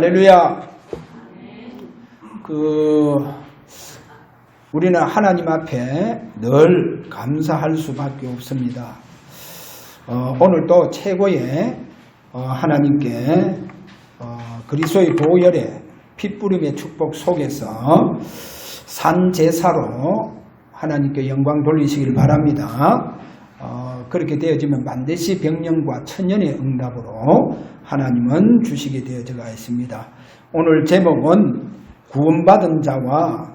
할렐루야. 우리는 하나님 앞에 늘 감사할 수밖에 없습니다. 오늘도 최고의 하나님께 그리스도의 보혈의 핏부림의 축복 속에서 산제사로 하나님께 영광 돌리시길 바랍니다. 그렇게 되어지면 반드시 백년과 천년의 응답으로 하나님은 주시게 되어져가 있습니다. 오늘 제목은 구원받은 자와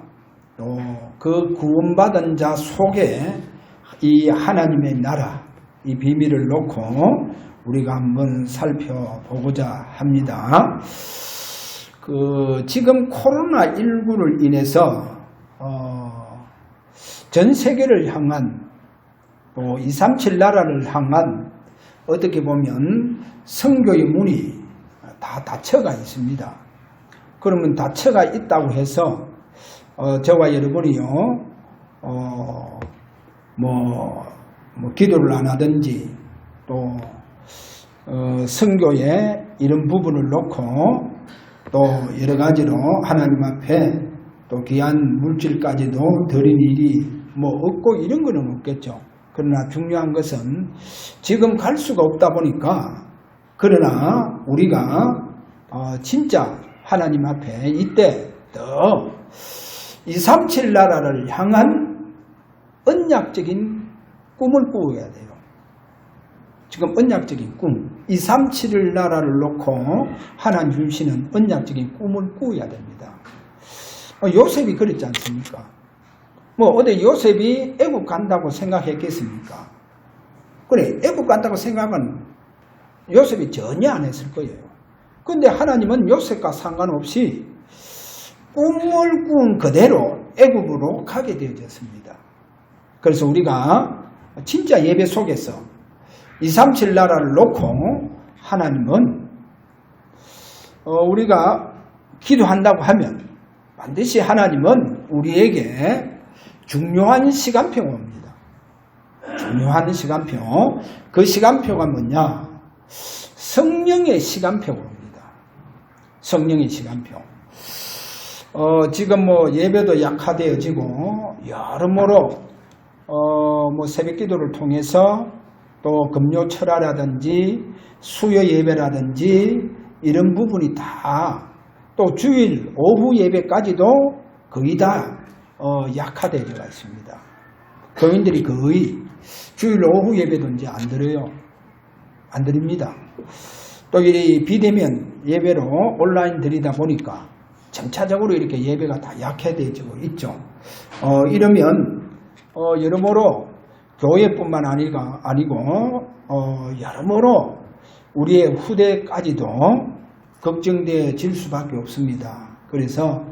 또 그 구원받은 자 속에 이 하나님의 나라, 이 비밀을 놓고 우리가 한번 살펴보고자 합니다. 지금 코로나19를 인해서 전 세계를 향한 또 237 나라를 향한 어떻게 보면 선교의 문이 다 닫혀가 있습니다. 그러면 닫혀가 있다고 해서 저와 여러분이요 기도를 안 하든지 또 선교의 이런 부분을 놓고 또 여러 가지로 하나님 앞에 또 귀한 물질까지도 드린 일이 없고 이런 거는 없겠죠. 그러나 중요한 것은 지금 갈 수가 없다 보니까 그러나 우리가 진짜 하나님 앞에 이때 더 237 나라를 향한 언약적인 꿈을 꾸어야 돼요. 지금 언약적인 꿈, 237 나라를 놓고 하나님 주시는 언약적인 꿈을 꾸어야 됩니다. 요셉이 그랬지 않습니까? 어디 요셉이 애국 간다고 생각했겠습니까? 그래, 애국 간다고 생각은 요셉이 전혀 안 했을 거예요. 근데 하나님은 요셉과 상관없이 꿈을 꾸은 그대로 애국으로 가게 되어졌습니다. 그래서 우리가 진짜 예배 속에서 237 나라를 놓고 하나님은 우리가 기도한다고 하면 반드시 하나님은 우리에게 중요한 시간표가 옵니다. 중요한 시간표. 그 시간표가 뭐냐? 성령의 시간표가 옵니다. 성령의 시간표. 지금 예배도 약화되어지고 여러모로 새벽 기도를 통해서 또 금요 철야라든지 수요 예배라든지 이런 부분이 다 또 주일 오후 예배까지도 거의 다 약화되어가 있습니다. 교인들이 거의 주일 오후 예배도 이제 안 드려요. 안 드립니다. 또 이 비대면 예배로 온라인 드리다 보니까 점차적으로 이렇게 예배가 다 약해지고 있죠. 이러면 여러모로 교회뿐만 아니고 여러모로 우리의 후대까지도 걱정되어질 수밖에 없습니다. 그래서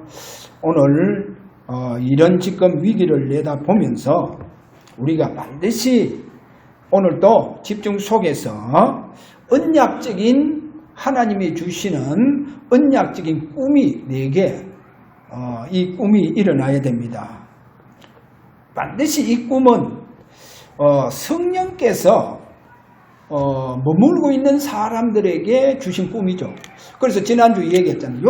오늘 이런 지금 위기를 내다보면서 우리가 반드시 오늘도 집중 속에서 언약적인 하나님이 주시는 언약적인 꿈이 내게 이 꿈이 일어나야 됩니다. 반드시 이 꿈은 성령께서 머물고 있는 사람들에게 주신 꿈이죠. 그래서 지난주 얘기했잖아요.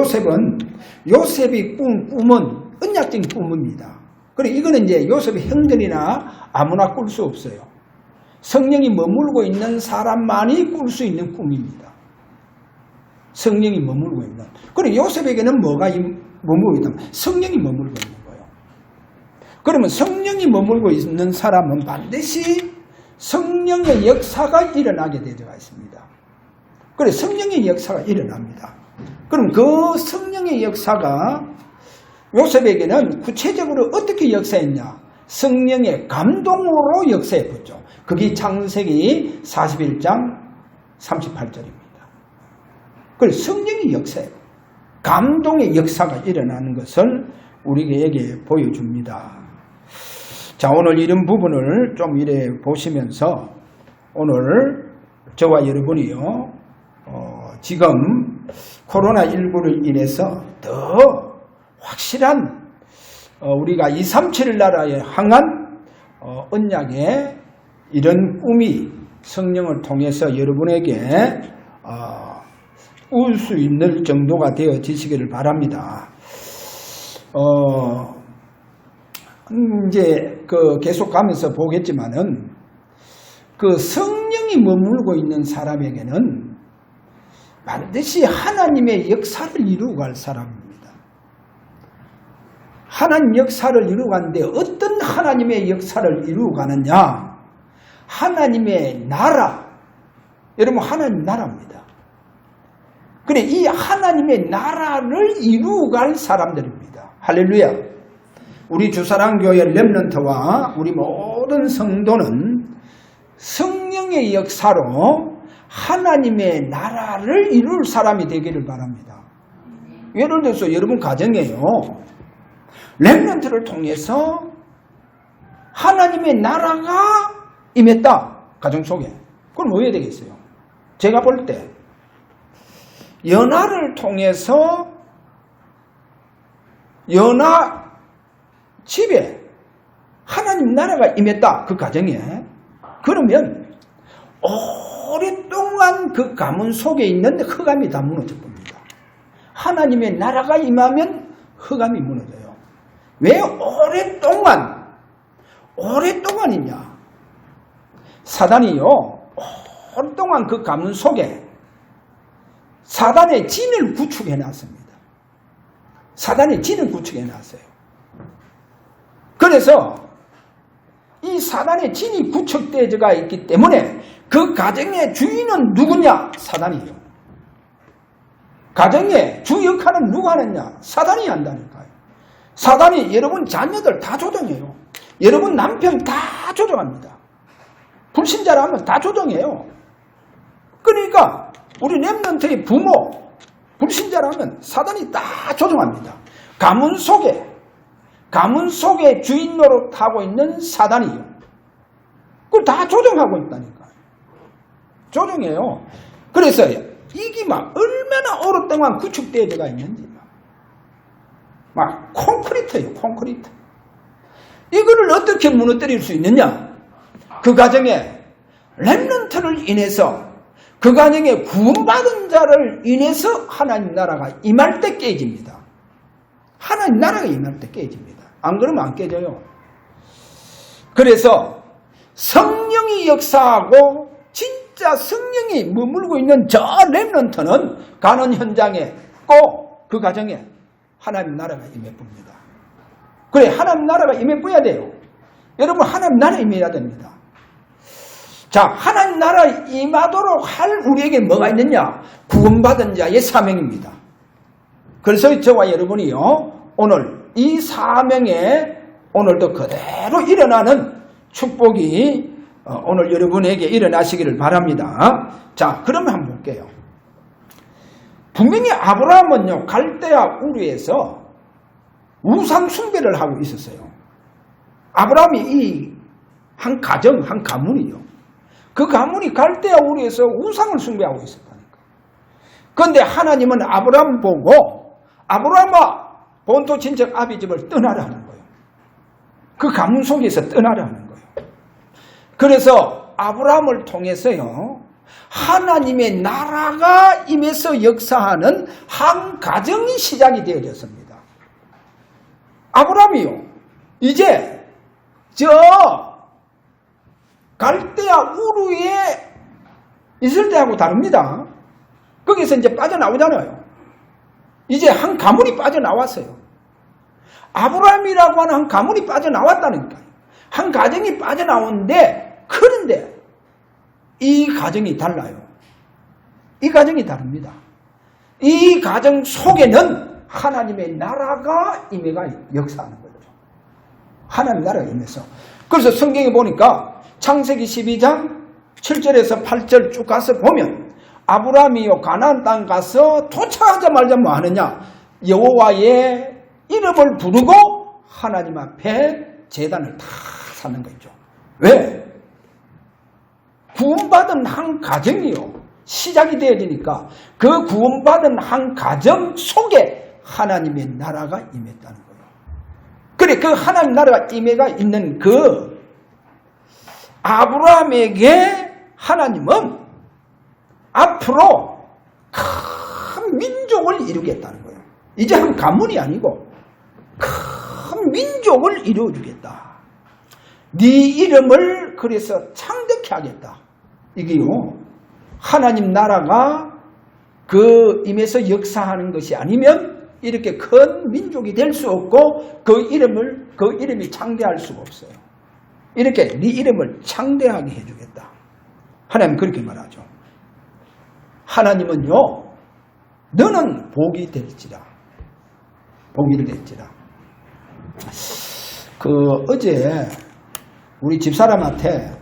요셉이 꿈은 언약적인 꿈입니다. 그리고 이거는 이제 요셉의 형들이나 아무나 꿀 수 없어요. 성령이 머물고 있는 사람만이 꿀 수 있는 꿈입니다. 성령이 머물고 있는. 그리고 요셉에게는 뭐가 머물고 있다면 성령이 머물고 있는 거예요. 그러면 성령이 머물고 있는 사람은 반드시 성령의 역사가 일어나게 되어가 있습니다. 그래, 성령의 역사가 일어납니다. 그럼 그 성령의 역사가 요셉에게는 구체적으로 어떻게 역사했냐? 성령의 감동으로 역사했죠. 그게 창세기 41장 38절입니다. 그래, 성령의 역사예요. 감동의 역사가 일어나는 것을 우리에게 보여줍니다. 자, 오늘 이런 부분을 좀 이래 보시면서 오늘 저와 여러분이요, 지금 코로나19를 인해서 더 확실한 우리가 237 나라에 향한 언약의 이런 꿈이 성령을 통해서 여러분에게 울 수 있는 정도가 되어지시기를 바랍니다. 이제 계속 가면서 보겠지만은 성령이 머물고 있는 사람에게는 반드시 하나님의 역사를 이루고 갈 사람입니다. 하나님 역사를 이루고 가는데 어떤 하나님의 역사를 이루고 가느냐? 하나님의 나라. 여러분, 하나님 나라입니다. 그래, 이 하나님의 나라를 이루고 갈 사람들입니다. 할렐루야. 우리 주사랑교회 렘넌트와 우리 모든 성도는 성령의 역사로 하나님의 나라를 이룰 사람이 되기를 바랍니다. 예를 들어서 여러분 가정에요, 렘넌트를 통해서 하나님의 나라가 임했다. 가정 속에. 그럼 뭐 해야 되겠어요? 제가 볼 때 연합을 통해서 연합 집에 하나님 나라가 임했다. 그 가정에. 그러면 오랫동안 그 가문 속에 있는 흑암이 다 무너져 봅니다. 하나님의 나라가 임하면 흑암이 무너져요. 왜 오랫동안이냐? 사단이요, 오랫동안 그 가문 속에 사단의 진을 구축해 놨습니다. 사단의 진을 구축해 놨어요. 그래서 이 사단의 진이 구축되어가 있기 때문에 그 가정의 주인은 누구냐? 사단이요. 가정의 주 역할은 누가 하느냐? 사단이 한다니까요. 사단이 여러분 자녀들 다 조종해요. 여러분 남편 다 조종합니다. 불신자라면 다 조종해요. 그러니까 우리 렘넌트의 부모, 불신자라면 사단이 다 조종합니다. 가문 속에 주인 노릇하고 있는 사단이요. 그걸 다 조종하고 있다니까요. 조종해요. 그래서 이게 막 얼마나 오랫동안 구축되어가 있는지 막 콘크리트예요. 콘크리트. 이거를 어떻게 무너뜨릴 수 있느냐? 그 가정에 렘넌트를 인해서, 그 가정에 구원받은 자를 인해서 하나님 나라가 임할 때 깨집니다. 하나님 나라가 임할 때 깨집니다. 안 그러면 안 깨져요. 그래서 성령이 역사하고 진짜 성령이 머물고 있는 저 렘넌트는 가는 현장에 꼭 그 가정에 하나님 나라가 임해봅니다. 그래, 하나님 나라가 임해봐야 돼요. 여러분, 하나님 나라에 임해야 됩니다. 자, 하나님 나라에 임하도록 할 우리에게 뭐가 있느냐? 구원받은 자의 사명입니다. 그래서 저와 여러분이요, 오늘 이 사명에 오늘도 그대로 일어나는 축복이 오늘 여러분에게 일어나시기를 바랍니다. 자, 그러면 한번 볼게요. 분명히 아브라함은요, 갈대아 우르에서 우상 숭배를 하고 있었어요. 아브라함이 이 한 가정, 한 가문이요. 그 가문이 갈대아 우르에서 우상을 숭배하고 있었다니까. 그런데 하나님은 아브라함 보고, 아브라함아, 본토 친척 아비집을 떠나라 하는 거예요. 그 가문 속에서 떠나라 하는 거예요. 그래서 아브라함을 통해서요, 하나님의 나라가 임해서 역사하는 한 가정이 시작이 되어졌습니다. 아브라함이요, 이제 저 갈대아 우르에 있을 때하고 다릅니다. 거기서 이제 빠져나오잖아요. 이제 한 가문이 빠져나왔어요. 아브라함이라고 하는 한 가문이 빠져나왔다니까요. 한 가정이 빠져나오는데, 그런데 이 가정이 달라요. 이 가정이 다릅니다. 이 가정 속에는 하나님의 나라가 임해가 역사하는 거죠. 하나님 나라가 임해서. 그래서 성경에 보니까 창세기 12장 7절에서 8절 쭉 가서 보면 아브라함이요, 가나안 땅 가서 도착하자마자 뭐 하느냐? 여호와의 이름을 부르고 하나님 앞에 제단을 다 쌓는 거죠. 왜? 구원받은 한 가정이요, 시작이 되어지니까 그 구원받은 한 가정 속에 하나님의 나라가 임했다는 거예요. 그래, 그 하나님 나라가 임해가 있는 그 아브라함에게 하나님은 앞으로 민족을 이루겠다는 거예요. 이제 한 가문이 아니고 큰 민족을 이루어주겠다. 네 이름을 그래서 창대케 하겠다. 이게요, 하나님 나라가 그 임에서 역사하는 것이 아니면 이렇게 큰 민족이 될 수 없고 그 이름이 창대할 수가 없어요. 이렇게 네 이름을 창대하게 해주겠다. 하나님 그렇게 말하죠. 하나님은요, 너는 복이 될지라. 복이 될지라. 어제 우리 집사람한테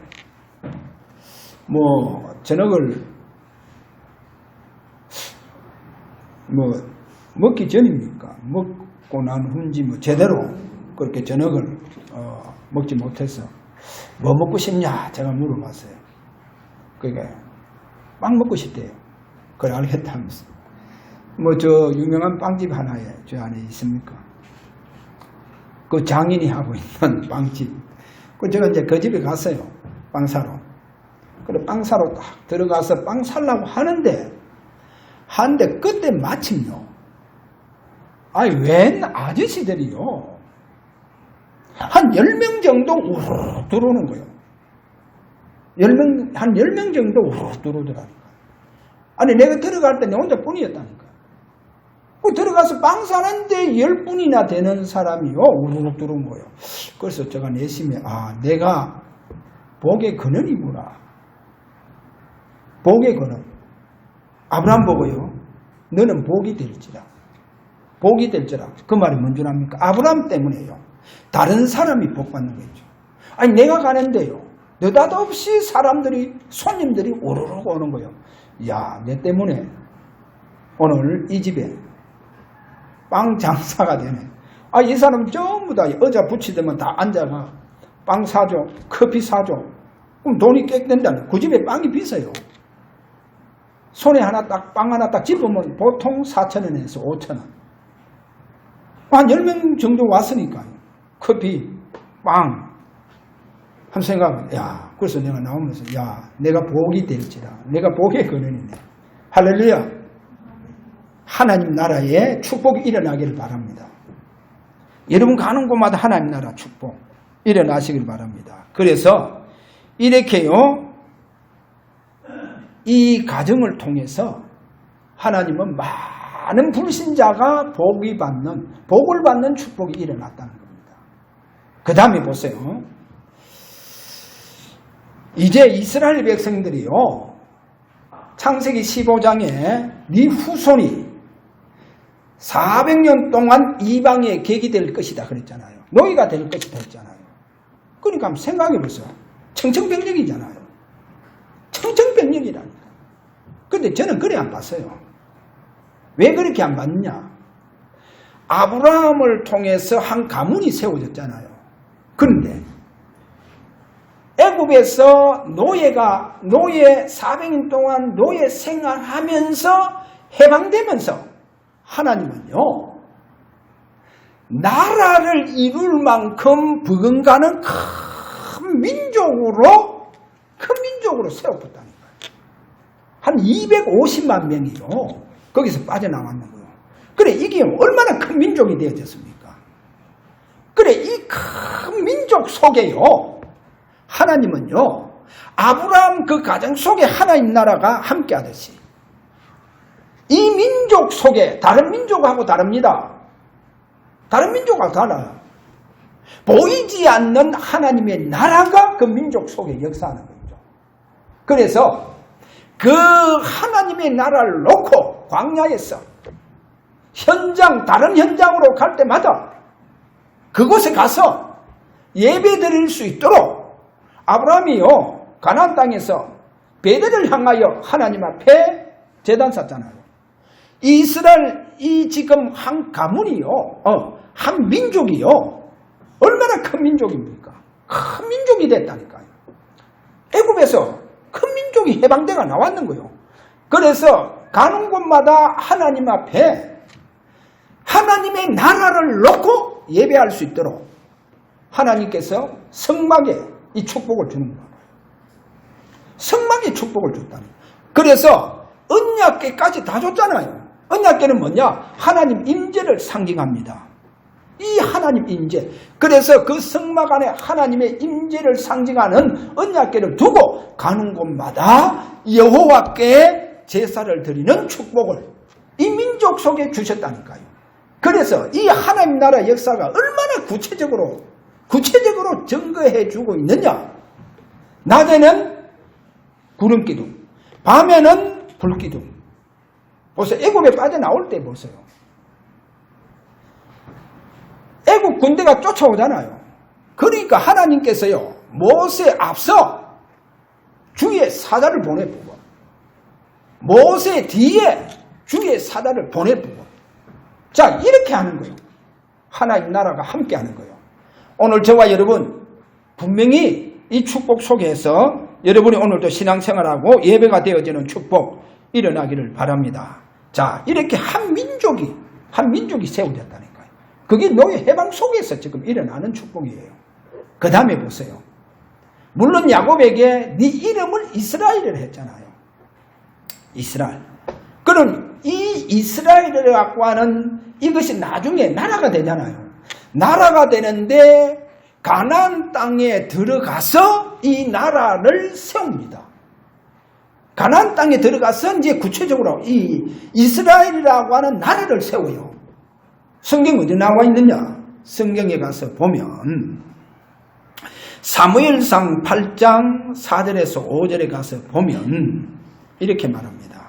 저녁을 먹기 전입니까? 먹고 난 후인지 제대로 그렇게 저녁을 먹지 못해서 뭐 먹고 싶냐 제가 물어봤어요. 그러니까 빵 먹고 싶대요. 그걸 알겠다면서. 저 유명한 빵집 하나에 저 안에 있습니까? 그 장인이 하고 있는 빵집. 제가 이제 그 집에 갔어요. 빵 사러. 그래 빵 사러 딱 들어가서 빵 살라고 하는데 그때 마침요, 웬 아저씨들이요, 한 10명 정도 우르르 들어오는 거예요. 한 10명 정도 우르르 들어오더라니까. 내가 들어갈 때 내 혼자뿐이었다니까. 들어가서 빵 사는데 10분이나 되는 사람이요, 우르르 들어온 거예요. 그래서 제가 내심에, 내가 복의 근원이구나. 복의 근원. 아브라함 보고요, 너는 복이 될지라. 복이 될지라. 그 말이 뭔 줄 압니까? 아브라함 때문에요. 다른 사람이 복 받는 거죠. 내가 가는데요, 느닷없이 손님들이 오르르 오는 거예요. 야, 내 때문에 오늘 이 집에 빵 장사가 되네. 이 사람 전부 다 의자 붙이더만 다 앉아가 빵 사줘, 커피 사줘. 그럼 돈이 꽤 된다는. 그 집에 빵이 비싸요. 손에 빵 하나 딱 집으면 보통 4,000원에서 5,000원. 한 10명 정도 왔으니까 커피, 빵 한 생각은, 그래서 내가 나오면서, 내가 복이 될지라. 내가 복의 근원이네. 할렐루야. 하나님 나라에 축복이 일어나기를 바랍니다. 여러분 가는 곳마다 하나님 나라 축복 일어나시길 바랍니다. 그래서 이렇게요, 이 가정을 통해서 하나님은 많은 불신자가 복을 받는 축복이 일어났다는 겁니다. 그 다음에 보세요. 이제 이스라엘 백성들이요, 창세기 15장에 네 후손이 400년 동안 이방의 객이 될 것이다 그랬잖아요. 노예가 될 것이다 했잖아요. 그러니까 한번 생각해 보세요. 청천벽력이잖아요. 청천벽력이라니까. 근데 저는 그래 안 봤어요. 왜 그렇게 안 봤느냐? 아브라함을 통해서 한 가문이 세워졌잖아요. 그런데 애굽에서 노예 400년 동안 노예 생활하면서 해방되면서 하나님은요, 나라를 이룰 만큼 버금가는 큰 민족으로 세워봤다니까요. 한 250만 명이요, 거기서 빠져나왔는 거예요. 그래, 이게 얼마나 큰 민족이 되어졌습니까? 그래, 이 큰 민족 속에요, 하나님은요, 아브라함 그 가정 속에 하나님 나라가 함께 하듯이 이 민족 속에, 다른 민족하고 다릅니다. 다른 민족하고 달라요. 보이지 않는 하나님의 나라가 그 민족 속에 역사하는 거죠. 그래서 그 하나님의 나라를 놓고 광야에서 다른 현장으로 갈 때마다 그곳에 가서 예배 드릴 수 있도록 아브라함이요, 가나안 땅에서 베델을 향하여 하나님 앞에 제단 쌌잖아요. 이스라엘, 지금 한 가문이요, 한 민족이요, 얼마나 큰 민족입니까? 큰 민족이 됐다니까요. 애굽에서 큰 민족이 해방대가 나왔는 거예요. 그래서 가는 곳마다 하나님 앞에 하나님의 나라를 놓고 예배할 수 있도록 하나님께서 성막에 이 축복을 주는 거예요. 성막에 축복을 줬다는 거예요. 그래서 언약궤까지 다 줬잖아요. 언약궤는 뭐냐? 하나님 임재를 상징합니다. 이 하나님 임재. 그래서 그 성막 안에 하나님의 임재를 상징하는 언약궤를 두고 가는 곳마다 여호와께 제사를 드리는 축복을 이 민족 속에 주셨다니까요. 그래서 이 하나님 나라 역사가 얼마나 구체적으로 증거해 주고 있느냐. 낮에는 구름기둥, 밤에는 불기둥. 보세요. 애굽에 빠져나올 때 보세요. 애국 군대가 쫓아오잖아요. 그러니까 하나님께서요, 모세 앞서 주의 사자를 보내보고, 모세 뒤에 주의 사자를 보내보고, 자, 이렇게 하는 거예요. 하나님 나라가 함께 하는 거예요. 오늘 저와 여러분, 분명히 이 축복 속에서 여러분이 오늘도 신앙생활하고 예배가 되어지는 축복 일어나기를 바랍니다. 자, 이렇게 한 민족이 세워졌다니까요. 그게 노예 해방 속에서 지금 일어나는 축복이에요. 그 다음에 보세요. 물론 야곱에게 네 이름을 이스라엘을 했잖아요. 이스라엘. 그럼 이 이스라엘을 갖고 하는 이것이 나중에 나라가 되잖아요. 나라가 되는데 가나안 땅에 들어가서 이 나라를 세웁니다. 가나안 땅에 들어가서 이제 구체적으로 이 이스라엘이라고 하는 나라를 세워요. 성경 어디 나와 있느냐? 성경에 가서 보면 사무엘상 8장 4절에서 5절에 가서 보면 이렇게 말합니다.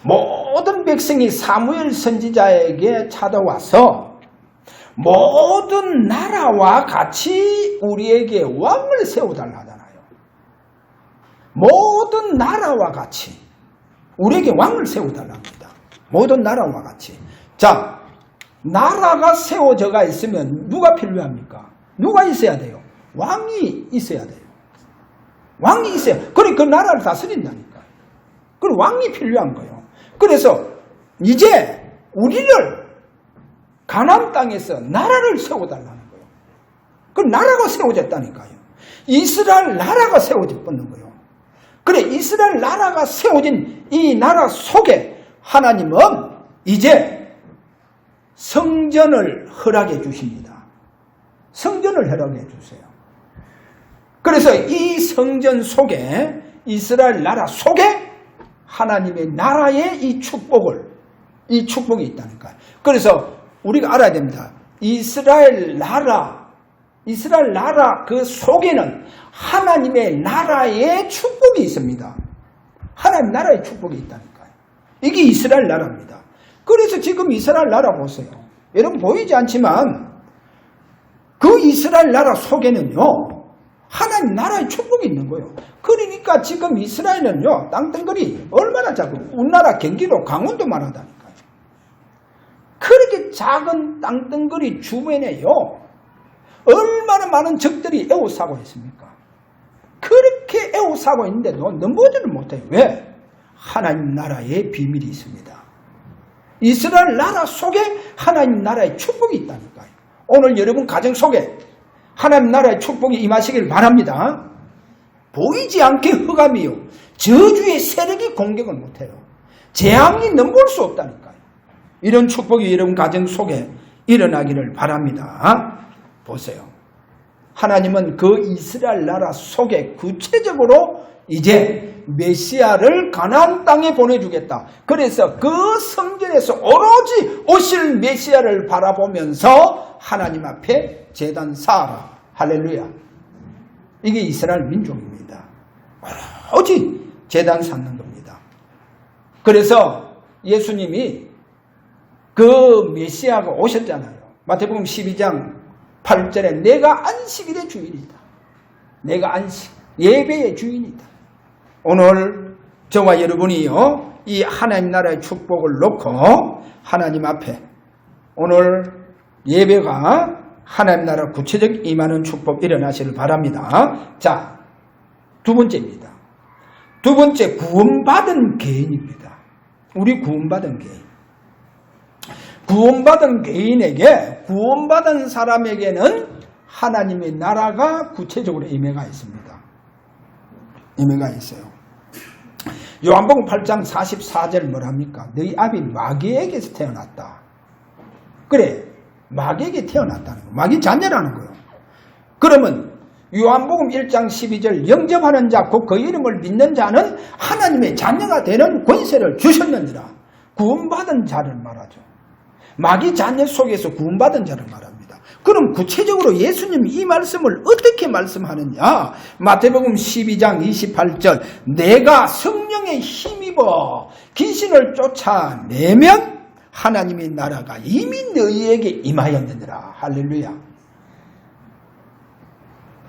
모든 백성이 사무엘 선지자에게 찾아와서 모든 나라와 같이 우리에게 왕을 세워달라 하잖아요. 모든 나라와 같이 우리에게 왕을 세워달라 합니다. 모든 나라와 같이. 자, 나라가 세워져가 있으면 누가 필요합니까? 누가 있어야 돼요? 왕이 있어야 돼요. 왕이 있어야. 그러니까 그 나라를 다스린다니까. 그럼 왕이 필요한 거예요. 그래서 이제 우리를 가나안 땅에서 나라를 세워달라는 거예요. 그 나라가 세워졌다니까요. 이스라엘 나라가 세워졌는 거예요. 그래, 이스라엘 나라가 세워진 이 나라 속에 하나님은 이제 성전을 허락해 주십니다. 성전을 허락해 주세요. 그래서 이 성전 속에 이스라엘 나라 속에 하나님의 나라의 이 축복이 있다니까요. 그래서 우리가 알아야 됩니다. 이스라엘 나라 그 속에는 하나님의 나라의 축복이 있습니다. 하나님 나라의 축복이 있다니까요. 이게 이스라엘 나라입니다. 그래서 지금 이스라엘 나라 보세요. 여러분 보이지 않지만 그 이스라엘 나라 속에는요, 하나님 나라의 축복이 있는 거예요. 그러니까 지금 이스라엘은요, 땅덩어리 얼마나 작고, 우리나라 경기도 강원도만 하다니까요. 그렇게 작은 땅덩어리 주변에요, 얼마나 많은 적들이 에워싸고 있습니까? 그렇게 에워싸고 있는데도 넘보지를 못해요. 왜? 하나님 나라의 비밀이 있습니다. 이스라엘 나라 속에 하나님 나라의 축복이 있다니까요. 오늘 여러분 가정 속에 하나님 나라의 축복이 임하시길 바랍니다. 보이지 않게 흑암이요, 저주의 세력이 공격을 못해요. 재앙이 넘볼 수 없다니까요. 이런 축복이 여러분 가정 속에 일어나기를 바랍니다. 보세요. 하나님은 그 이스라엘 나라 속에 구체적으로 이제 메시아를 가나안 땅에 보내주겠다. 그래서 그 성전에서 오로지 오실 메시아를 바라보면서 하나님 앞에 제단 쌓아라. 할렐루야. 이게 이스라엘 민족입니다. 오로지 제단 쌓는 겁니다. 그래서 예수님이 그 메시아가 오셨잖아요. 마태복음 12장 8절에 내가 안식일의 주인이다. 내가 안식, 예배의 주인이다. 오늘 저와 여러분이요, 이 하나님 나라의 축복을 놓고 하나님 앞에 오늘 예배가 하나님 나라 구체적 임하는 축복 일어나시길 바랍니다. 자, 두 번째입니다. 두 번째, 구원받은 개인입니다. 우리 구원받은 개인. 구원받은 개인에게, 구원받은 사람에게는 하나님의 나라가 구체적으로 임해가 있습니다. 임해가 있어요. 요한복음 8장 44절 뭐랍니까? 너희 아비 마귀에게서 태어났다. 그래, 마귀에게 태어났다는 거. 마귀 자녀라는 거예요. 그러면 요한복음 1장 12절 영접하는 자 곧 그 이름을 믿는 자는 하나님의 자녀가 되는 권세를 주셨느니라. 구원받은 자를 말하죠. 마귀 자녀 속에서 구원받은 자를 말합니다. 그럼 구체적으로 예수님이 이 말씀을 어떻게 말씀하느냐? 마태복음 12장 28절 내가 성령에 힘입어 귀신을 쫓아내면 하나님의 나라가 이미 너희에게 임하였느니라. 할렐루야.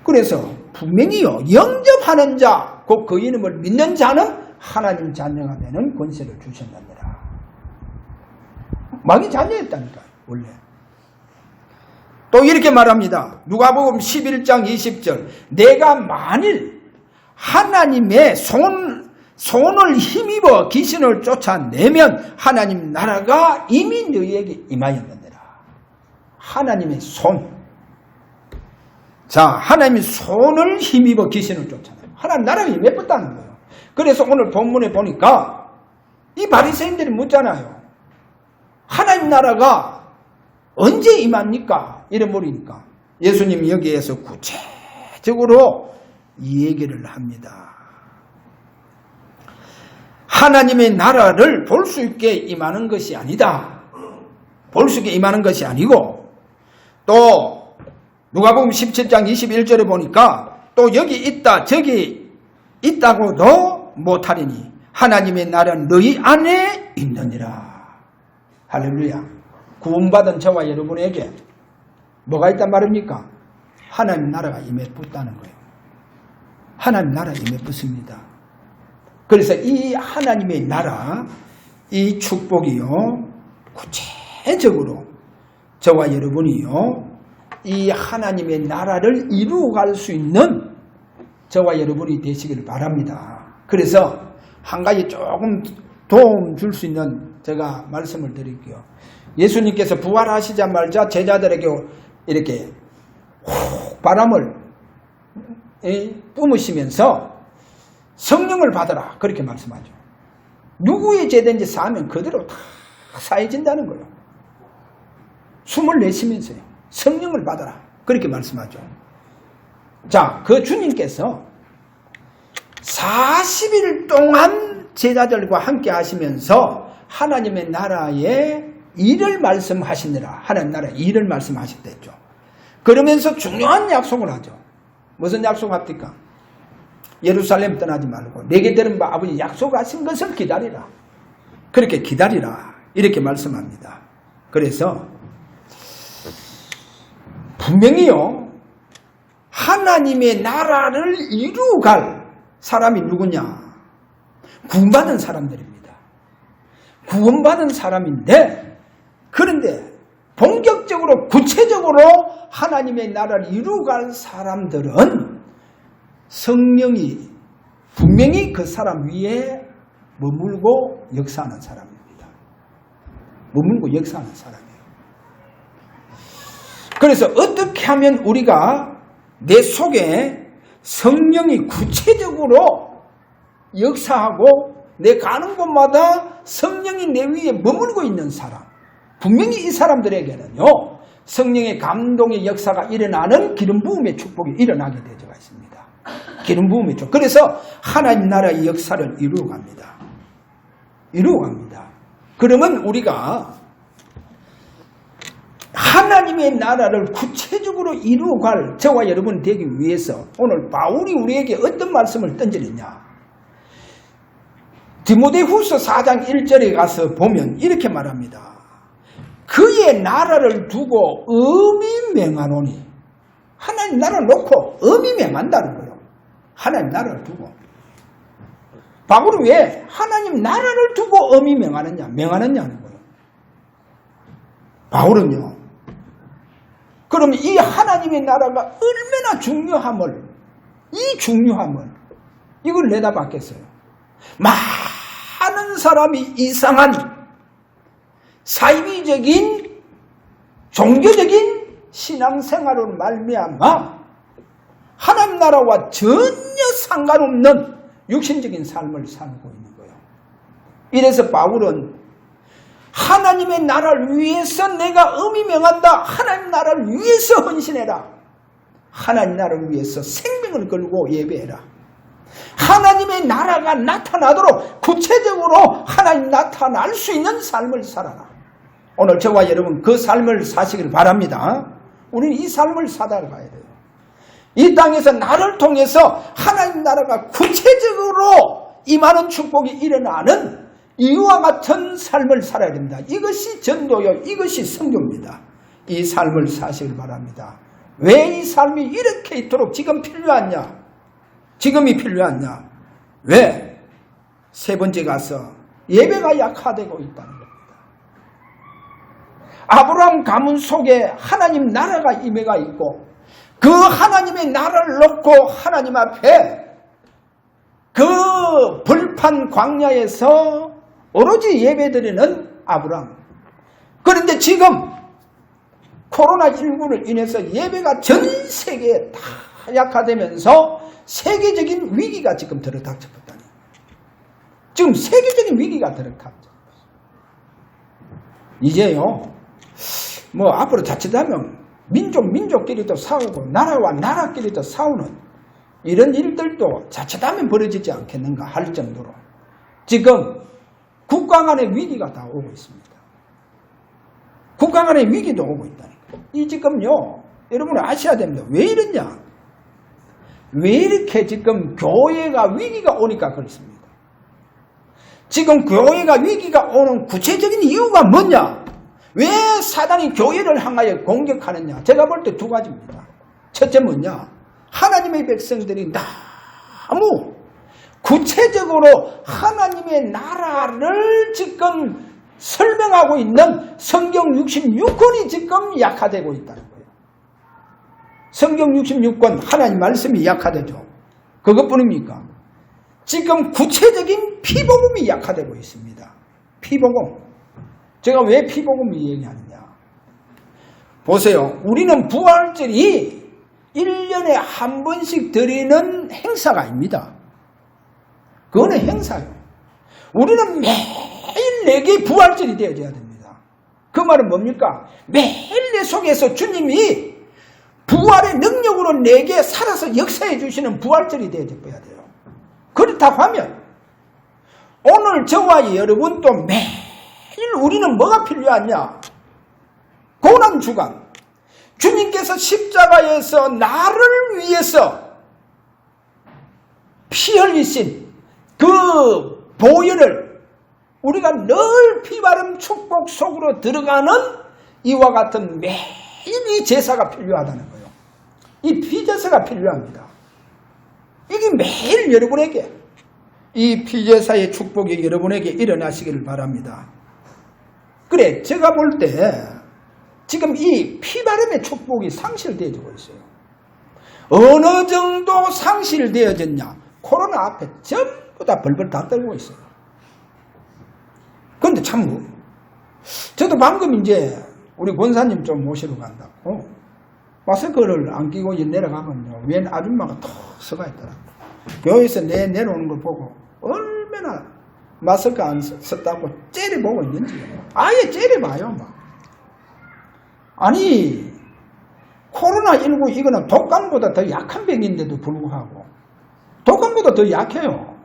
그래서 분명히요, 영접하는 자, 곧 그 이름을 믿는 자는 하나님 자녀가 되는 권세를 주셨느니라. 마귀 자녀였다니까요, 원래. 또 이렇게 말합니다. 누가복음 11장 20절 내가 만일 하나님의 손을 힘입어 귀신을 쫓아내면 하나님 나라가 이미 너희에게 임하였느니라. 하나님의 손. 자, 하나님의 손을 힘입어 귀신을 쫓아내요. 하나님 나라가 임했다는 거예요. 그래서 오늘 본문에 보니까 이 바리새인들이 묻잖아요. 하나님 나라가 언제 임합니까? 이래 물으니까 예수님이 여기에서 구체적으로 이 얘기를 합니다. 하나님의 나라를 볼 수 있게 임하는 것이 아니다. 볼 수 있게 임하는 것이 아니고 또 누가복음 17장 21절에 보니까 또 여기 있다 저기 있다고도 못하리니 하나님의 나라는 너희 안에 있느니라. 할렐루야. 구원받은 저와 여러분에게 뭐가 있단 말입니까? 하나님 나라가 임해 붙다는 거예요. 하나님 나라가 임해 붙습니다. 그래서 이 하나님의 나라, 이 축복이요, 구체적으로 저와 여러분이요, 이 하나님의 나라를 이루어갈 수 있는 저와 여러분이 되시기를 바랍니다. 그래서 한 가지 조금 도움 줄 수 있는 제가 말씀을 드릴게요. 예수님께서 부활하시자마자 제자들에게 이렇게 훅 바람을 뿜으시면서 성령을 받아라 그렇게 말씀하죠. 누구의 죄든지 사하면 그대로 다 사해진다는 거예요. 숨을 내쉬면서요. 성령을 받아라 그렇게 말씀하죠. 자, 그 주님께서 40일 동안 제자들과 함께 하시면서 하나님의 나라의 일을 말씀하시느라 하나님 나라의 일을 말씀하셨댔죠. 그러면서 중요한 약속을 하죠. 무슨 약속합니까? 예루살렘 떠나지 말고 내게 들은 바 아버지 약속하신 것을 기다리라. 그렇게 기다리라 이렇게 말씀합니다. 그래서 분명히요, 하나님의 나라를 이루어갈 사람이 누구냐? 구원받은 사람들입니다. 구원받은 사람인데, 그런데 본격적으로 구체적으로 하나님의 나라를 이루어갈 사람들은 성령이 분명히 그 사람 위에 머물고 역사하는 사람입니다. 머물고 역사하는 사람이에요. 그래서 어떻게 하면 우리가 내 속에 성령이 구체적으로 역사하고 내 가는 곳마다 성령이 내 위에 머물고 있는 사람, 분명히 이 사람들에게는요, 성령의 감동의 역사가 일어나는 기름 부음의 축복이 일어나게 되어가 있습니다. 기름 부음의 축복. 그래서 하나님 나라의 역사를 이루어갑니다. 이루어갑니다. 그러면 우리가 하나님의 나라를 구체적으로 이루어갈 저와 여러분 되기 위해서 오늘 바울이 우리에게 어떤 말씀을 던지느냐. 디모데후서 4장 1절에 가서 보면 이렇게 말합니다. 그의 나라를 두고 엄히 맹하노니. 하나님 나라를 놓고 엄히 맹한다는 거예요. 하나님 나라를 두고. 바울은 왜 하나님 나라를 두고 엄히 맹하느냐는 거예요. 바울은요. 그럼 이 하나님의 나라가 얼마나 중요함을, 이 중요함을 이걸 내다봤겠어요. 많은 사람이 이상한 사이비적인 종교적인 신앙생활로 말미암아 하나님 나라와 전혀 상관없는 육신적인 삶을 살고 있는 거예요. 이래서 바울은 하나님의 나라를 위해서 내가 의미 명한다. 하나님 나라를 위해서 헌신해라. 하나님 나라를 위해서 생명을 걸고 예배해라. 하나님의 나라가 나타나도록 구체적으로 하나님 나타날 수 있는 삶을 살아라. 오늘 저와 여러분 그 삶을 사시길 바랍니다. 우리는 이 삶을 살아가야 돼요. 이 땅에서 나를 통해서 하나님 나라가 구체적으로 임하는 축복이 일어나는 이와 같은 삶을 살아야 됩니다. 이것이 전도요, 이것이 선교입니다. 이 삶을 사시길 바랍니다. 왜 이 삶이 이렇게 있도록 지금 필요하냐? 지금이 필요하냐? 왜? 세 번째 가서 예배가 약화되고 있다는 겁니다. 아브라함 가문 속에 하나님 나라가 임해가 있고 그 하나님의 나라를 놓고 하나님 앞에 그 벌판 광야에서 오로지 예배드리는 아브라함. 그런데 지금 코로나19로 인해서 예배가 전 세계에 다 약화되면서 세계적인 위기가 지금 들어닥쳤다니. 지금 세계적인 위기가 들어닥쳤어요. 이제요, 앞으로 자칫하면 민족끼리도 싸우고 나라와 나라끼리도 싸우는 이런 일들도 자칫하면 벌어지지 않겠는가 할 정도로 지금 국가 간의 위기가 다 오고 있습니다. 국가 간의 위기도 오고 있다니까. 이 지금요, 여러분 아셔야 됩니다. 왜 이러냐? 왜 이렇게 지금 교회가 위기가 오니까 그렇습니다. 지금 교회가 위기가 오는 구체적인 이유가 뭐냐? 왜 사단이 교회를 향하여 공격하느냐? 제가 볼 때 두 가지입니다. 첫째 뭐냐? 하나님의 백성들이 너무 구체적으로 하나님의 나라를 지금 설명하고 있는 성경 66권이 지금 약화되고 있다는 거예요. 성경 66권 하나님 말씀이 약화되죠. 그것뿐입니까? 지금 구체적인 피복음이 약화되고 있습니다. 피복음. 제가 왜 피복음을 얘기하느냐? 보세요. 우리는 부활절이 1년에 한 번씩 드리는 행사가 아닙니다. 그거는 행사예요. 우리는 매일 내게 부활절이 되어져야 됩니다. 그 말은 뭡니까? 매일 내 속에서 주님이 부활의 능력으로 내게 살아서 역사해 주시는 부활절이 되어져야 돼요. 그렇다고 하면 오늘 저와 여러분도 매일 우리는 뭐가 필요하냐? 고난주간. 주님께서 십자가에서 나를 위해서 피 흘리신 그 보혈을 우리가 늘 피바름 축복 속으로 들어가는 이와 같은 매일 이 제사가 필요하다는 거예요. 이 피제사가 필요합니다. 이게 매일 여러분에게 이 피제사의 축복이 여러분에게 일어나시기를 바랍니다. 그래, 제가 볼 때 지금 이 피바름의 축복이 상실되어지고 있어요. 어느 정도 상실되어졌냐? 코로나 앞에 전부 다 벌벌 다 떨고 있어요. 그런데 참, 저도 방금 이제 우리 권사님 좀 모시러 간다고 마스크를 안 끼고 내려가면요, 웬 아줌마가 턱 서가 있더라고요. 교회에서 내려오는 걸 보고 얼마나 마스크 안 썼다고 째려보고 있는지 아예 째려봐요. 막. 아니, 코로나19 이거는 독감보다 더 약한 병인데도 불구하고 독감보다 더 약해요.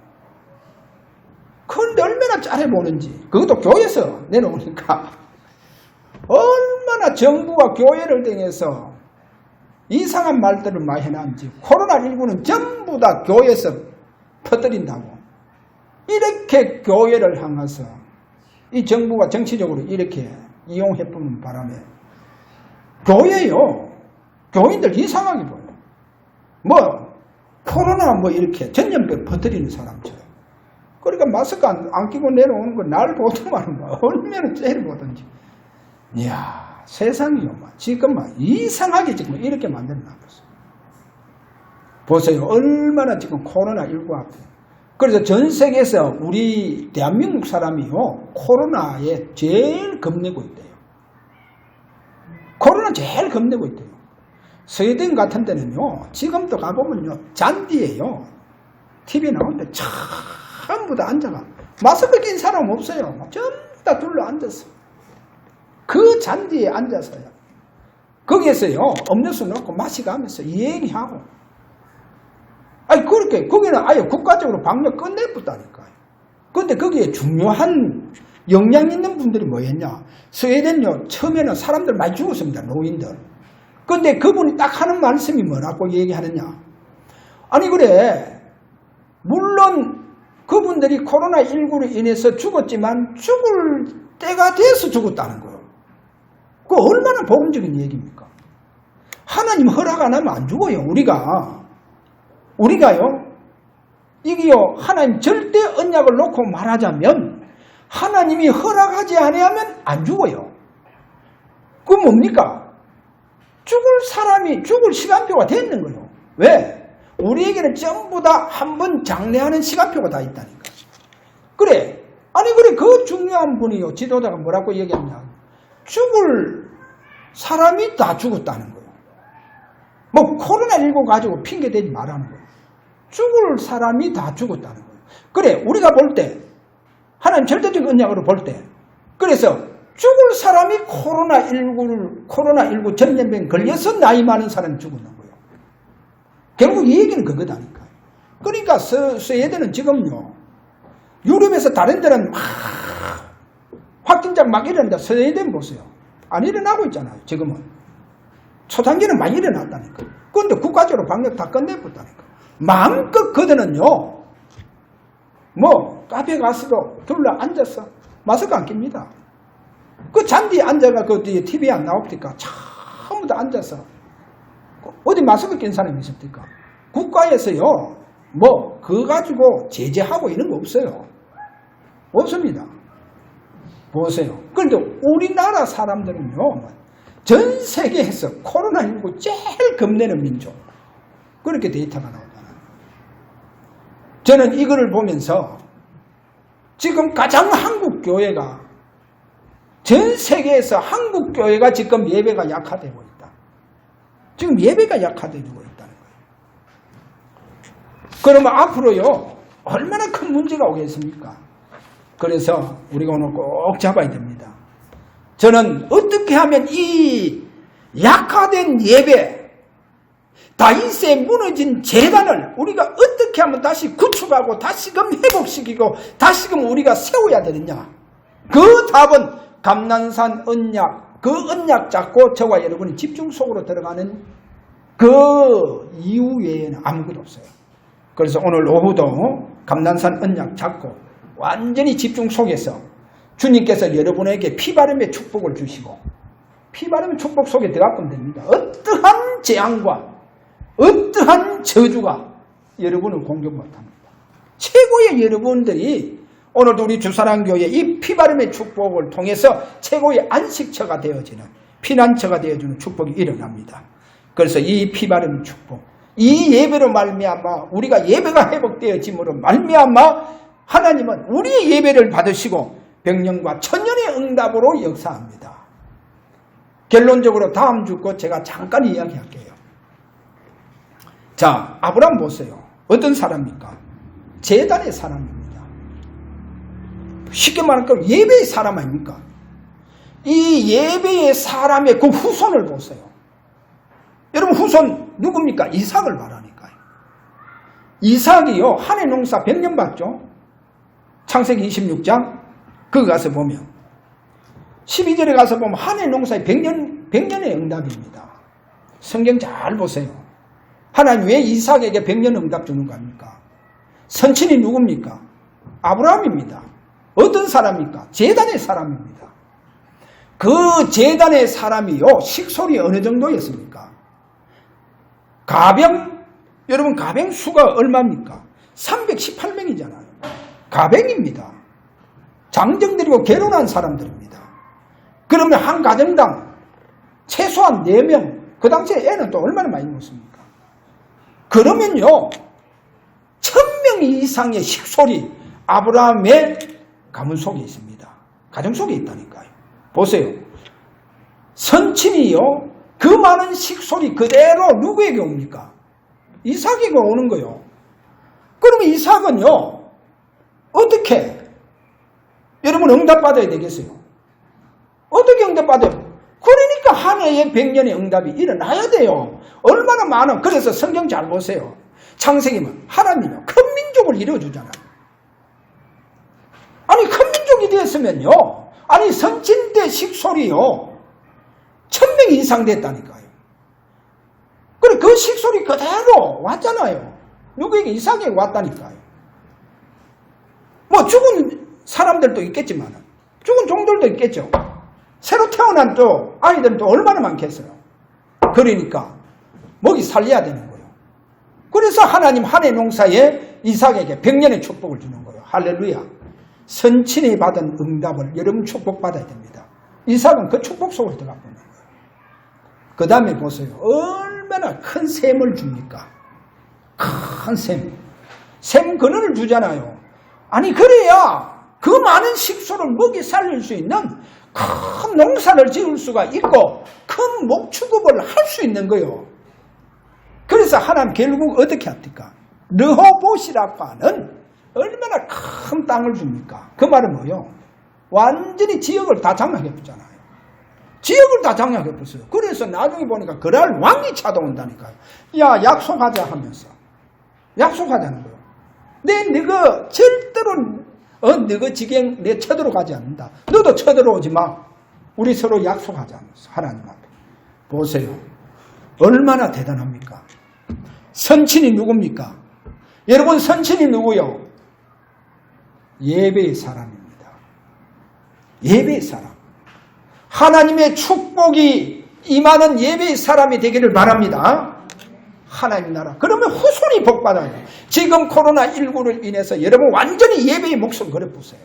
그런데 얼마나 째려보는지. 그것도 교회에서 내려오니까 얼마나 정부와 교회를 통해서 이상한 말들을 많이 해놨는지. 코로나19는 전부 다 교회에서 퍼뜨린다고. 이렇게 교회를 향해서 이 정부가 정치적으로 이렇게 이용해보는 바람에 교회요, 교인들 이상하게 보여요. 코로나 이렇게 전염병 퍼뜨리는 사람처럼. 그러니까 마스크 안 끼고 내려오는 거 날 보더만 얼마나 째려보든지. 이야, 세상이요. 지금 이상하게 지금 이렇게 만들어놨어요. 보세요. 얼마나 지금 코로나19 앞에. 그래서 전 세계에서 우리 대한민국 사람이요, 코로나에 제일 겁내고 있대요. 코로나 제일 겁내고 있대요. 스웨덴 같은 데는요, 지금도 가보면요, 잔디예요. TV 나오는데 전부 다 앉아가. 마스크 낀 사람 없어요. 전부 다 둘러 앉았어. 그 잔디에 앉아서요. 거기에서요, 음료수 넣고 마시가면서 얘기하고. 아니, 그렇게, 거기는 아예 국가적으로 방역 끝내버다니까요. 근데 거기에 중요한 영향 있는 분들이 뭐였냐? 스웨덴요, 처음에는 사람들 많이 죽었습니다, 노인들. 근데 그분이 딱 하는 말씀이 뭐라고 얘기하느냐? 아니, 그래. 물론 그분들이 코로나19로 인해서 죽었지만 죽을 때가 돼서 죽었다는 거예요. 그거 얼마나 복음적인 얘기입니까? 하나님 허락 안 하면 안 죽어요, 우리가요, 이게요, 하나님 절대 언약을 놓고 말하자면 하나님이 허락하지 아니하면 안 죽어요. 그건 뭡니까? 죽을 시간표가 됐는 거예요. 왜? 우리에게는 전부 다 한 번 장례하는 시간표가 다 있다니까. 그래. 아니, 그래. 그 중요한 분이요. 지도자가 뭐라고 얘기하냐. 죽을 사람이 다 죽었다는 거예요. 뭐, 코로나19 가지고 핑계대지 말라는 거예요. 죽을 사람이 다 죽었다는 거예요. 그래. 우리가 볼 때, 하나님 절대적인 언약으로 볼 때, 그래서 죽을 사람이 코로나19 전염병 걸려서 나이 많은 사람이 죽었는 거예요. 결국 이 얘기는 그거다니까요. 그러니까 스웨덴은 지금요, 유럽에서 다른 데는 막 확진자 막 일어난다. 스웨덴 보세요. 안 일어나고 있잖아요, 지금은. 초단기는 많이 일어났다니까. 그런데 국가적으로 방역 다 끝내버렸다니까. 마음껏 그들은요, 뭐, 카페 가서도 둘러 앉아서 마스크 안 낍니다. 그 잔디에 앉아가 그 뒤에 TV에 안 나옵니까? 전부 다 앉아서. 어디 마스크 낀 사람이 있습니까? 국가에서요, 뭐, 그거 가지고 제재하고 이런 거 없어요. 없습니다. 보세요. 그런데 우리나라 사람들은요, 전 세계에서 코로나19 제일 겁내는 민족. 그렇게 데이터가 나오잖아요. 저는 이거를 보면서 지금 가장 한국 교회가, 전 세계에서 한국 교회가 지금 예배가 약화되고 있다. 지금 예배가 약화되고 있다는 거예요. 그러면 앞으로요, 얼마나 큰 문제가 오겠습니까? 그래서 우리가 오늘 꼭 잡아야 됩니다. 저는 어떻게 하면 이 약화된 예배, 다윗의 무너진 제단을 우리가 어떻게 하면 다시 구축하고 다시금 회복시키고 다시금 우리가 세워야 되느냐? 그 답은 감난산 언약, 그 언약 잡고 저와 여러분이 집중 속으로 들어가는 그 이유 외에는 아무것도 없어요. 그래서 오늘 오후도 감난산 언약 잡고 완전히 집중 속에서 주님께서 여러분에게 피바름의 축복을 주시고, 피바름의 축복 속에 들어가면 됩니다. 어떠한 재앙과 어떠한 저주가 여러분을 공격 못합니다. 최고의 여러분들이 오늘도 우리 주사랑교회 이 피바름의 축복을 통해서 최고의 안식처가 되어지는, 피난처가 되어주는 축복이 일어납니다. 그래서 이 피바름 축복, 이 예배로 말미암아 우리가 예배가 회복되어짐으로 말미암아 하나님은 우리의 예배를 받으시고 백년과 천년의 응답으로 역사합니다. 결론적으로 다음 주 것 제가 잠깐 이야기할게요. 자, 아브라함 보세요. 어떤 사람입니까? 제단의 사람입니다. 쉽게 말하면 예배의 사람 아닙니까? 이 예배의 사람의 그 후손을 보세요. 여러분 후손 누굽니까? 이삭을 말하니까요. 이삭이요, 한 해 농사 100년 받죠? 창세기 26장 거기 가서 보면 12절에 가서 보면 한 해 농사에 100년의 응답입니다. 성경 잘 보세요. 하나님 왜 이삭에게 100년 응답 주는 겁니까? 선친이 누굽니까? 아브라함입니다. 어떤 사람입니까? 제단의 사람입니다. 그 제단의 사람이요, 식솔이 어느 정도였습니까? 가병, 여러분 가병 수가 얼마입니까? 318명이잖아요. 가병입니다. 장정들이고 결혼한 사람들입니다. 그러면 한 가정당 최소한 4명, 그 당시에 애는 또 얼마나 많이 먹습니까? 그러면요, 1000명 이상의 식솔이 아브라함의 가문 속에 있습니다. 가정 속에 있다니까요. 보세요. 선친이요, 그 많은 식솔이 그대로 누구에게 옵니까? 이삭에게 오는 거요. 그러면 이삭은요, 어떻게 여러분 응답받아야 되겠어요? 어떻게 응답받아요? 그러니까 한 해에 100년의 응답이 일어나야 돼요. 얼마나 많은, 그래서 성경 잘 보세요. 창세기는 하나님이요, 큰 민족을 이루어주잖아요. 아니, 큰 민족이 되었으면요, 아니, 선진 때 식솔이요, 1000명 이상 됐다니까요. 그래, 그 식솔이 그대로 왔잖아요. 누구에게? 이삭에게 왔다니까요. 뭐, 죽은 사람들도 있겠지만, 죽은 종들도 있겠죠. 새로 태어난 또 아이들은 또 얼마나 많겠어요. 그러니까, 먹이 살려야 되는 거예요. 그래서 하나님 한 해 농사에 이삭에게 100년의 축복을 주는 거예요. 할렐루야. 선친이 받은 응답을 여러분 축복받아야 됩니다. 이삭은 그 축복 속으로 들어가 보는 거예요. 그 다음에 보세요. 얼마나 큰 샘을 줍니까? 큰 샘. 샘 근원을 주잖아요. 아니, 그래야 그 많은 식소를 먹이 살릴 수 있는 큰 농사를 지을 수가 있고 큰 목축업을 할 수 있는 거예요. 그래서 하나님 결국 어떻게 합니까? 르호봇이라고 하는 얼마나 큰 땅을 줍니까? 그 말은 뭐예요? 완전히 지역을 다 장악해봤잖아요. 지역을 다 장악해봤어요. 그래서 나중에 보니까 그날 왕이 찾아온다니까요. 야, 약속하자 하면서. 약속하자는 거예요. 너가 절대로 너가 지경 내 쳐들어가지 않는다. 너도 쳐들어오지 마. 우리 서로 약속하자 하면서 하나님 앞에. 보세요. 얼마나 대단합니까? 선친이 누굽니까? 여러분, 선친이 누구요? 예배의 사람입니다. 예배의 사람. 하나님의 축복이 임하는 예배의 사람이 되기를 바랍니다. 하나님 나라. 그러면 후손이 복받아요. 지금 코로나19를 인해서 여러분 완전히 예배의 목숨 걸어보세요.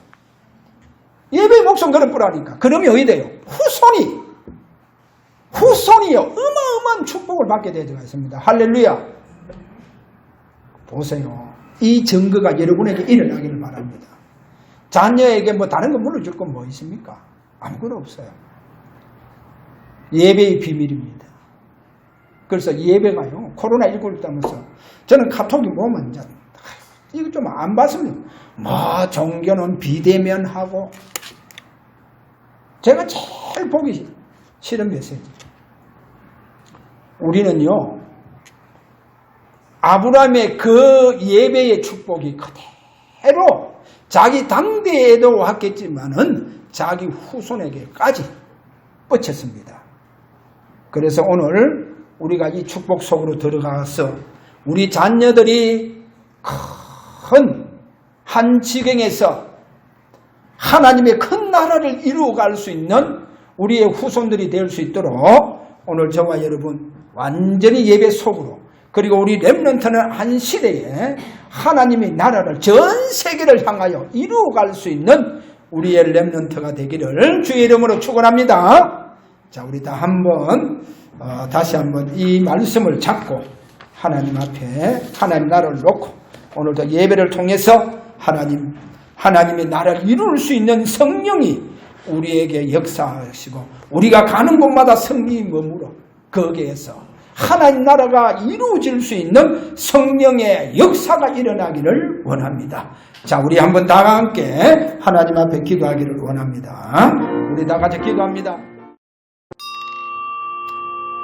예배의 목숨 걸어보라니까. 그러면 어디 돼요? 후손이요. 어마어마한 축복을 받게 되어 있습니다. 할렐루야. 보세요. 이 증거가 여러분에게 일어나기를 바랍니다. 자녀에게 뭐 다른 거 물어줄 건 뭐 있습니까? 아무것도 없어요. 예배의 비밀입니다. 그래서 예배가요, 코로나19를 따면서 저는 카톡이 뭐면 이제 이거 좀 안 봤으면 뭐 종교는 비대면하고 제가 제일 보기 싫은 메시지. 우리는요, 아브라함의 그 예배의 축복이 그대로 자기 당대에도 왔겠지만은 자기 후손에게까지 뻗쳤습니다. 그래서 오늘 우리가 이 축복 속으로 들어가서 우리 자녀들이 큰 한 지경에서 하나님의 큰 나라를 이루어갈 수 있는 우리의 후손들이 될 수 있도록 오늘 저와 여러분 완전히 예배 속으로, 그리고 우리 렘넌트는 한 시대에 하나님의 나라를 전 세계를 향하여 이루어갈 수 있는 우리의 렘넌트가 되기를 주의 이름으로 축원합니다. 자, 우리 다 한번 다시 한번 이 말씀을 잡고 하나님 앞에 하나님 나라를 놓고 오늘도 예배를 통해서 하나님의 나라를 이룰 수 있는 성령이 우리에게 역사하시고 우리가 가는 곳마다 성령이 머물러 거기에서 하나님 나라가 이루어질 수 있는 성령의 역사가 일어나기를 원합니다. 자, 우리 한번 다 함께 하나님 앞에 기도하기를 원합니다. 우리 다 같이 기도합니다.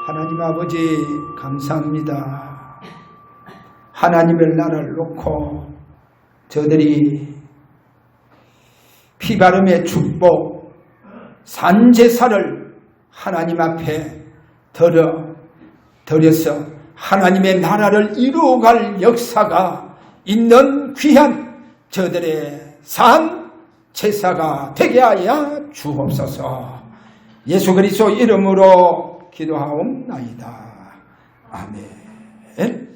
하나님 아버지 감사합니다. 하나님의 나라를 놓고 저들이 피바름의 축복 산제사를 하나님 앞에 드려서 하나님의 나라를 이루어갈 역사가 있는 귀한 저들의 산 제사가 되게 하여 주옵소서. 예수 그리스도 이름으로 기도하옵나이다. 아멘.